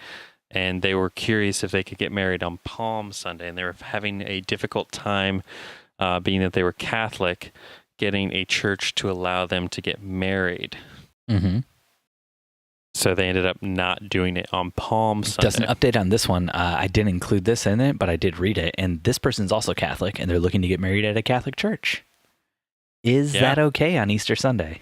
S1: And they were curious if they could get married on Palm Sunday. And they were having a difficult time, being that they were Catholic, getting a church to allow them to get married.
S2: Mm-hmm.
S1: So they ended up not doing it on Palm Sunday.
S2: Doesn't update on this one. I didn't include this in it, but I did read it. And this person's also Catholic, and they're looking to get married at a Catholic church. Is that okay on Easter Sunday?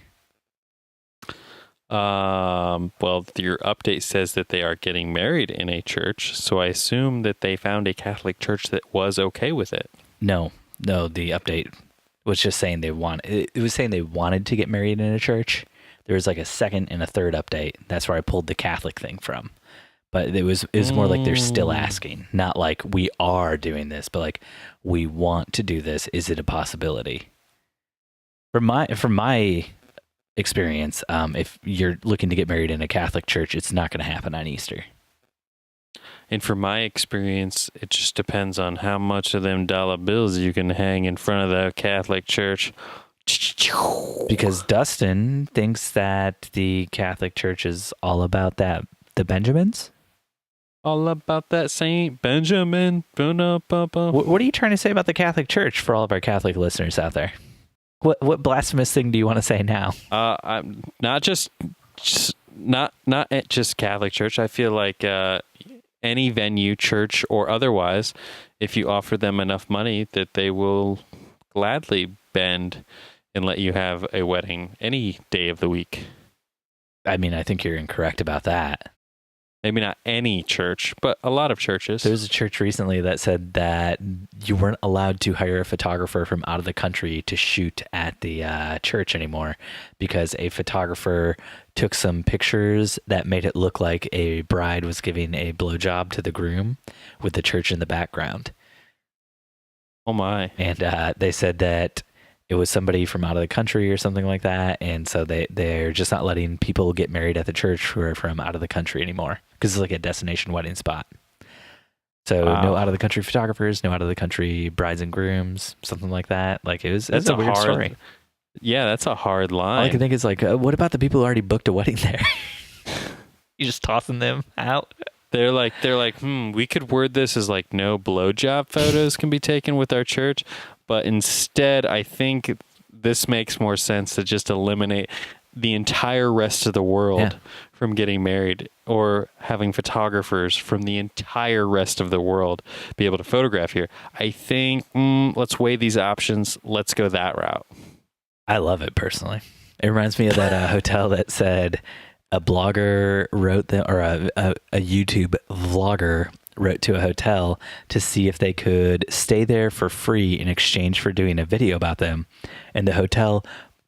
S1: Well, your update says that they are getting married in a church, so I assume that they found a Catholic church that was okay with it.
S2: No, the update was just saying it was saying they wanted to get married in a church. There was like a second and a third update. That's where I pulled the Catholic thing from. But it was more like they're still asking, not like we are doing this, but like we want to do this. Is it a possibility? From my experience, if you're looking to get married in a Catholic church, it's not going to happen on Easter.
S1: And from my experience, it just depends on how much of them dollar bills you can hang in front of the Catholic church.
S2: Because Dustin thinks that the Catholic Church is all about that, the Benjamins?
S1: All about that Saint Benjamin.
S2: What are you trying to say about the Catholic Church for all of our Catholic listeners out there? What blasphemous thing do you want to say now?
S1: I'm not just Catholic Church. I feel like any venue, church or otherwise, if you offer them enough money, that they will gladly bend and let you have a wedding any day of the week.
S2: I mean, I think you're incorrect about that.
S1: Maybe not any church, but a lot of churches.
S2: There was a church recently that said that you weren't allowed to hire a photographer from out of the country to shoot at the church anymore because a photographer took some pictures that made it look like a bride was giving a blowjob to the groom with the church in the background.
S1: Oh my.
S2: And they said that it was somebody from out of the country or something like that. And so they're just not letting people get married at the church who are from out of the country anymore because it's like a destination wedding spot. So no out of the country photographers, no out of the country brides and grooms, something like that. Like that's a weird story.
S1: Yeah, that's a hard line.
S2: All I can think is like, what about the people who already booked a wedding there? You just tossing them out?
S1: They're like, we could word this as like no blowjob photos can be taken with our church. But instead, I think this makes more sense to just eliminate the entire rest of the world from getting married or having photographers from the entire rest of the world be able to photograph here. I think, let's weigh these options. Let's go that route.
S2: I love it personally. It reminds me of that hotel that said a blogger wrote or a YouTube vlogger wrote to a hotel to see if they could stay there for free in exchange for doing a video about them. And the hotel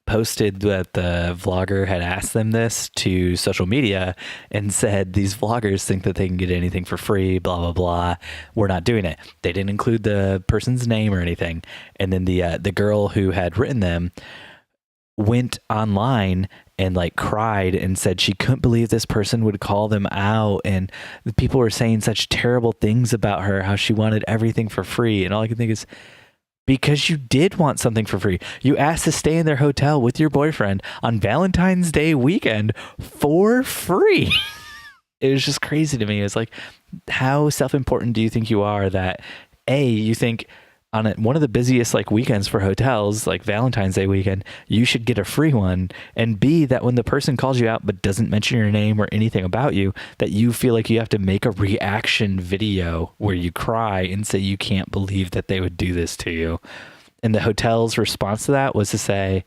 S2: posted that the vlogger had asked them this to social media and said, these vloggers think that they can get anything for free, blah, blah, blah. We're not doing it. They didn't include the person's name or anything. And then the girl who had written them went online and like cried and said she couldn't believe this person would call them out, and the people were saying such terrible things about her, how she wanted everything for free. And all I can think is, because you did want something for free. You asked to stay in their hotel with your boyfriend on Valentine's Day weekend for free. It was just crazy to me. It's like, how self-important do you think you are that you think on one of the busiest like weekends for hotels, like Valentine's Day weekend, you should get a free one, and B, that when the person calls you out but doesn't mention your name or anything about you, that you feel like you have to make a reaction video where you cry and say you can't believe that they would do this to you. And the hotel's response to that was to say,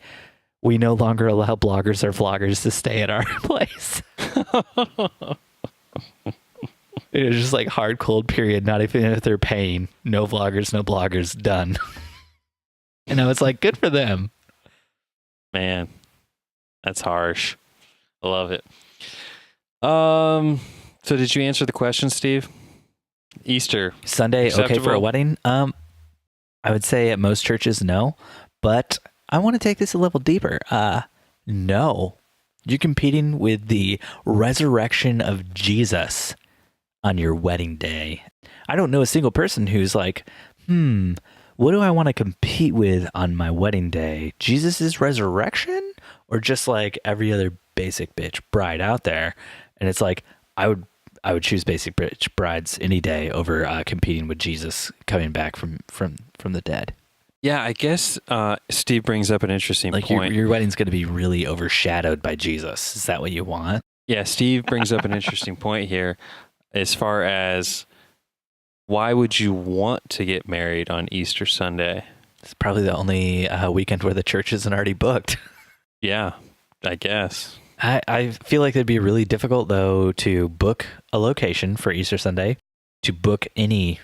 S2: we no longer allow bloggers or vloggers to stay at our place. It was just like hard, cold period. Not even if they're paying. No vloggers, no bloggers, done. And I was like, good for them.
S1: Man, that's harsh. I love it. So did you answer the question, Steve? Easter.
S2: Sunday, okay for
S1: Acceptable?
S2: a wedding? I would say at most churches, no. But I want to take this a level deeper. No. You're competing with the resurrection of Jesus on your wedding day. I don't know a single person who's like, what do I want to compete with on my wedding day? Jesus' resurrection? Or just like every other basic bitch bride out there? And it's like, I would choose basic bitch brides any day over competing with Jesus coming back from the dead.
S1: Yeah, I guess Steve brings up an interesting
S2: Like
S1: point.
S2: your wedding's going to be really overshadowed by Jesus. Is that what you want?
S1: Yeah, Steve brings up an interesting point here as far as why would you want to get married on Easter Sunday?
S2: It's probably the only weekend where the church isn't already booked.
S1: Yeah, I guess.
S2: I feel like it'd be really difficult, though, to book a location for Easter Sunday, to book any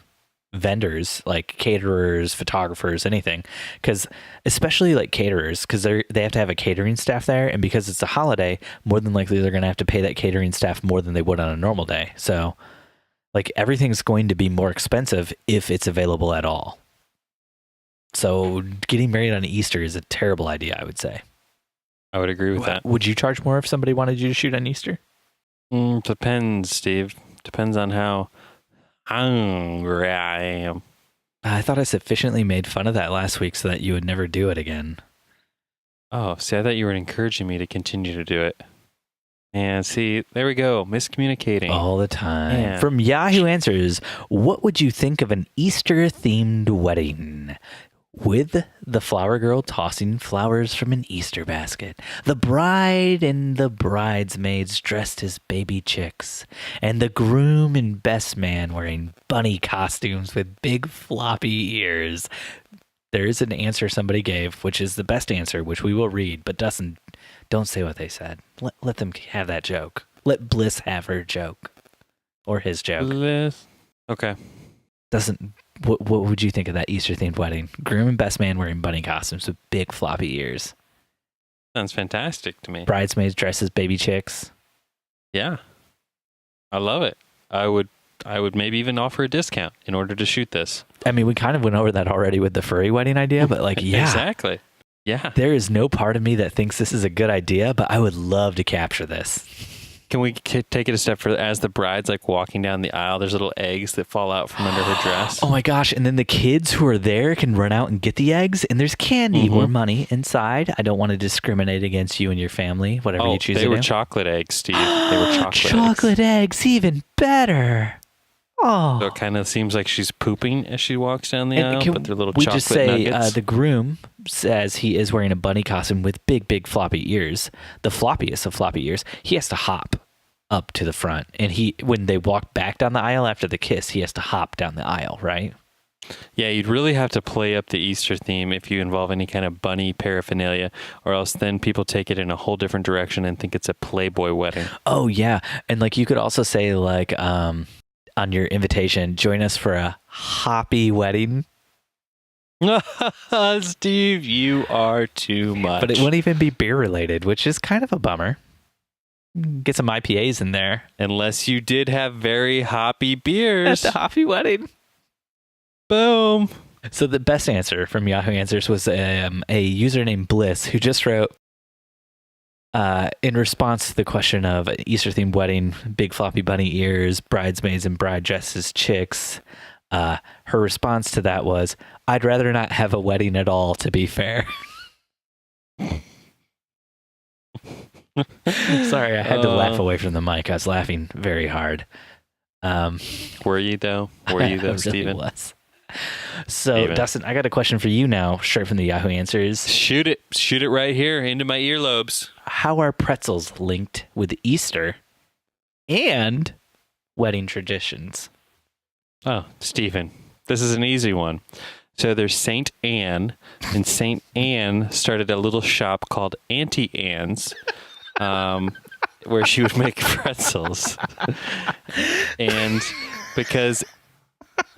S2: vendors like caterers, photographers, anything, because especially like caterers, because they have to have a catering staff there, and because it's a holiday, more than likely they're going to have to pay that catering staff more than they would on a normal day. So like everything's going to be more expensive if it's available at all. So getting married on Easter is a terrible idea, I would say.
S1: I would agree with that.
S2: Would you charge more if somebody wanted you to shoot on Easter?
S1: Depends, Steve. Depends on how hungry I am.
S2: I thought I sufficiently made fun of that last week so that you would never do it again.
S1: Oh, see, I thought you were encouraging me to continue to do it. And see, there we go. Miscommunicating.
S2: All the time.
S1: Yeah.
S2: From Yahoo Answers, what would you think of an Easter-themed wedding? With the flower girl tossing flowers from an Easter basket, the bride and the bridesmaids dressed as baby chicks, and the groom and best man wearing bunny costumes with big floppy ears. There is an answer somebody gave, which is the best answer, which we will read, but Dustin, don't say what they said. Let them have that joke. Let Bliss have her joke. Or his joke.
S1: Bliss. Okay.
S2: What would you think of that Easter-themed wedding? Groom and best man wearing bunny costumes with big floppy ears.
S1: Sounds fantastic to me.
S2: Bridesmaids dressed as baby chicks.
S1: Yeah. I love it. I would maybe even offer a discount in order to shoot this.
S2: I mean, we kind of went over that already with the furry wedding idea, but like, yeah.
S1: Exactly. Yeah.
S2: There is no part of me that thinks this is a good idea, but I would love to capture this.
S1: Can we take it a step further? As the bride's like walking down the aisle, there's little eggs that fall out from under her dress.
S2: Oh my gosh. And then the kids who are there can run out and get the eggs, and there's candy or money inside. I don't want to discriminate against you and your family, whatever you choose to do.
S1: They were chocolate eggs, Steve. They were chocolate eggs.
S2: Chocolate eggs, even better. Oh.
S1: So it kind of seems like she's pooping as she walks down the
S2: And
S1: aisle,
S2: can
S1: but they're little
S2: we
S1: chocolate
S2: just say
S1: nuggets.
S2: the groom says he is wearing a bunny costume with big floppy ears, the floppiest of floppy ears. He has to hop up to the front, and when they walk back down the aisle after the kiss, he has to hop down the aisle, right?
S1: Yeah, you'd really have to play up the Easter theme if you involve any kind of bunny paraphernalia, or else then people take it in a whole different direction and think it's a Playboy wedding.
S2: Oh yeah, and like you could also say like on your invitation, join us for a hoppy wedding.
S1: Steve, you are too much.
S2: But it wouldn't even be beer related, which is kind of a bummer. Get some IPAs in there.
S1: Unless you did have very hoppy beers.
S2: At the hoppy wedding.
S1: Boom.
S2: So the best answer from Yahoo Answers was a user named Bliss who just wrote, in response to the question of Easter-themed wedding, big floppy bunny ears, bridesmaids and bride dresses chicks, her response to that was, I'd rather not have a wedding at all, to be fair. Sorry, I had to laugh away from the mic. I was laughing very hard.
S1: Were you though? Were you though,
S2: I really
S1: Steven?
S2: was. So,
S1: Steven.
S2: Dustin, I got a question for you now, straight from the Yahoo Answers.
S1: Shoot it. Shoot it right here into my earlobes.
S2: How are pretzels linked with Easter and wedding traditions?
S1: Oh, Steven, this is an easy one. So there's Saint Anne, and Saint Anne started a little shop called Auntie Anne's, where she would make pretzels. And because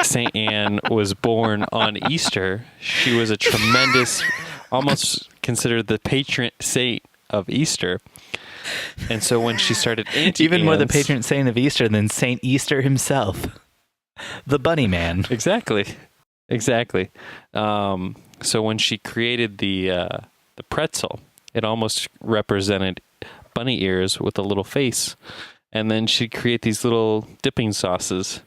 S1: Saint Anne was born on Easter, she was a tremendous, almost considered the patron saint of Easter. And so when she started Auntie
S2: Even more the
S1: Anne's-
S2: patron saint of Easter than Saint Easter himself, the bunny man.
S1: Exactly. So when she created the pretzel, it almost represented bunny ears with a little face. And then she'd create these little dipping sauces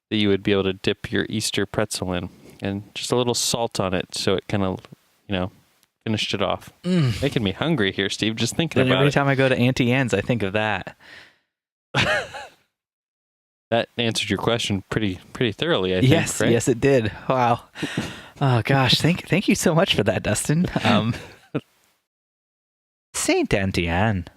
S1: that you would be able to dip your Easter pretzel in, and just a little salt on it, so it kind of, finished it off. Making me hungry here, Steve, just thinking
S2: Then
S1: about
S2: every
S1: it.
S2: time I go to Auntie Anne's, I think of that.
S1: That answered your question pretty thoroughly, I think.
S2: Yes,
S1: right?
S2: yes, it did. Wow. Oh gosh, thank you so much for that, Dustin. Saint Auntie Anne.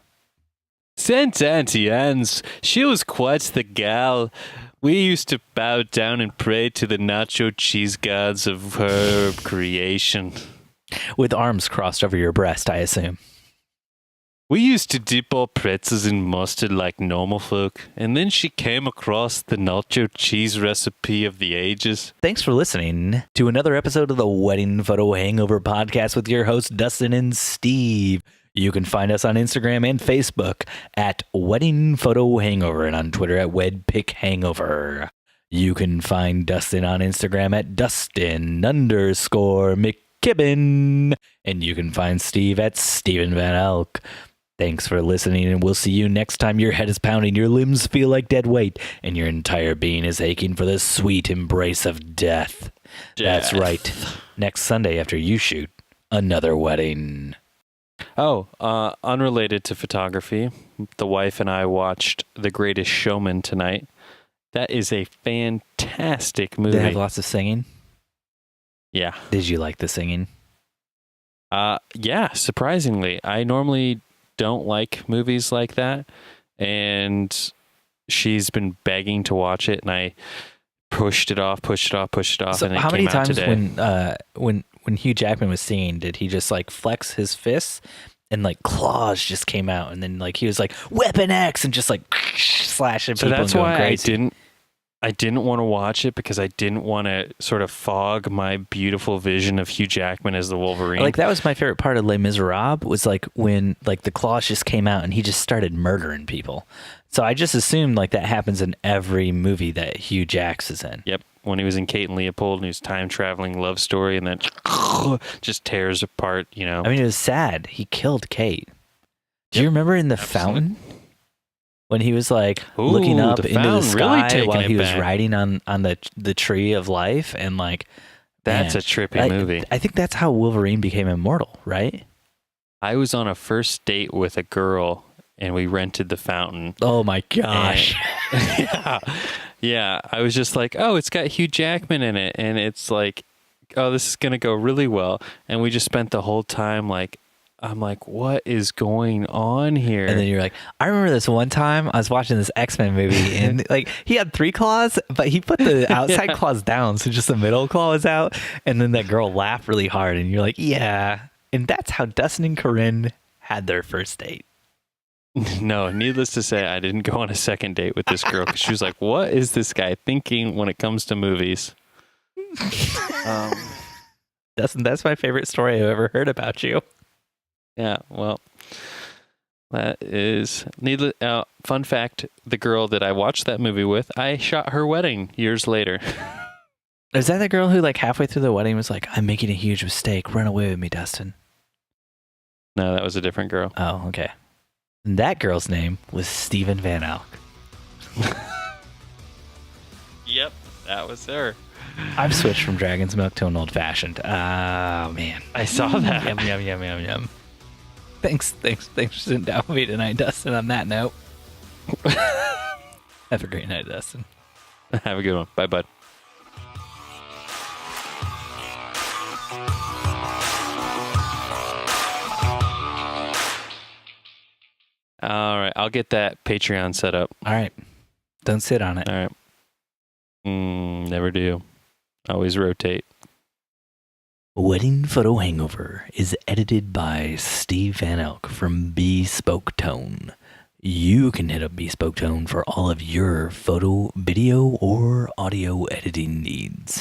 S1: Saint Auntie Anne's, she was quite the gal. We used to bow down and pray to the nacho cheese gods of her creation.
S2: With arms crossed over your breast, I assume.
S1: We used to dip our pretzels in mustard like normal folk, and then she came across the nacho cheese recipe of the ages.
S2: Thanks for listening to another episode of the Wedding Photo Hangover podcast with your hosts, Dustin and Steve. You can find us on Instagram and Facebook at Wedding Photo Hangover and on Twitter at WedPicHangover. You can find Dustin on Instagram at Dustin_McKibben. And you can find Steve at Steven Van Elk. Thanks for listening, and we'll see you next time your head is pounding, your limbs feel like dead weight, and your entire being is aching for the sweet embrace of death. That's right. Next Sunday after you shoot another wedding.
S1: Oh, unrelated to photography, the wife and I watched The Greatest Showman tonight. That is a fantastic movie.
S2: They have lots of singing.
S1: Yeah.
S2: Did you like the singing?
S1: Yeah, surprisingly. I normally don't like movies like that, and she's been begging to watch it, and I pushed it off,
S2: So
S1: and it
S2: how
S1: came
S2: many
S1: out
S2: times
S1: today.
S2: when Hugh Jackman was singing, did he just like flex his fists and like claws just came out, and then like he was like Weapon X and just like slashing
S1: So
S2: people
S1: that's
S2: and going
S1: why
S2: crazy?
S1: I didn't want to watch it, because I didn't want to sort of fog my beautiful vision of Hugh Jackman as the Wolverine.
S2: Like that was my favorite part of Les Miserables, was like when like the claws just came out and he just started murdering people. So I just assumed like that happens in every movie that Hugh Jax is in.
S1: Yep. When he was in Kate and Leopold, and he was time-traveling love story, and then just tears apart,
S2: I mean, it was sad. He killed Kate. Do you remember in The Fountain? When he was like looking up
S1: The
S2: into the
S1: Fountain, really
S2: sky
S1: taking
S2: while
S1: it
S2: he was
S1: back.
S2: riding on the tree of life, and like
S1: That's
S2: man,
S1: a trippy movie.
S2: I think that's how Wolverine became immortal, right?
S1: I was on a first date with a girl, and we rented The Fountain.
S2: Oh my gosh.
S1: Yeah. I was just like, oh, it's got Hugh Jackman in it, and it's like, oh, this is gonna go really well. And we just spent the whole time like, I'm like, what is going on here?
S2: And then you're like, I remember this one time I was watching this X-Men movie, and like he had 3 claws, but he put the outside claws down, so just the middle claw was out. And then that girl laughed really hard, and you're like, yeah. And that's how Dustin and Corinne had their first date.
S1: No, needless to say, I didn't go on a second date with this girl, because she was like, what is this guy thinking when it comes to movies?
S2: Dustin, that's my favorite story I've ever heard about you.
S1: Yeah, well, that is needless. Fun fact: the girl that I watched that movie with, I shot her wedding years later.
S2: Is that the girl who like halfway through the wedding was like, I'm making a huge mistake. Run away with me, Dustin.
S1: No, that was a different girl.
S2: Oh, okay. And that girl's name was Steven Van Elk.
S1: Yep, that was her.
S2: I've switched from Dragon's Milk to an old fashioned. Oh man.
S1: I saw that.
S2: Yum. Thanks for sitting down with me tonight, Dustin, on that note. Have a great night, Dustin.
S1: Have a good one. Bye, bud. All right, I'll get that Patreon set up.
S2: All right. Don't sit on it.
S1: All right. Never do. Always rotate.
S2: Wedding Photo Hangover is edited by Steve Van Elk from Bespoke Tone. You can hit up Bespoke Tone for all of your photo, video, or audio editing needs.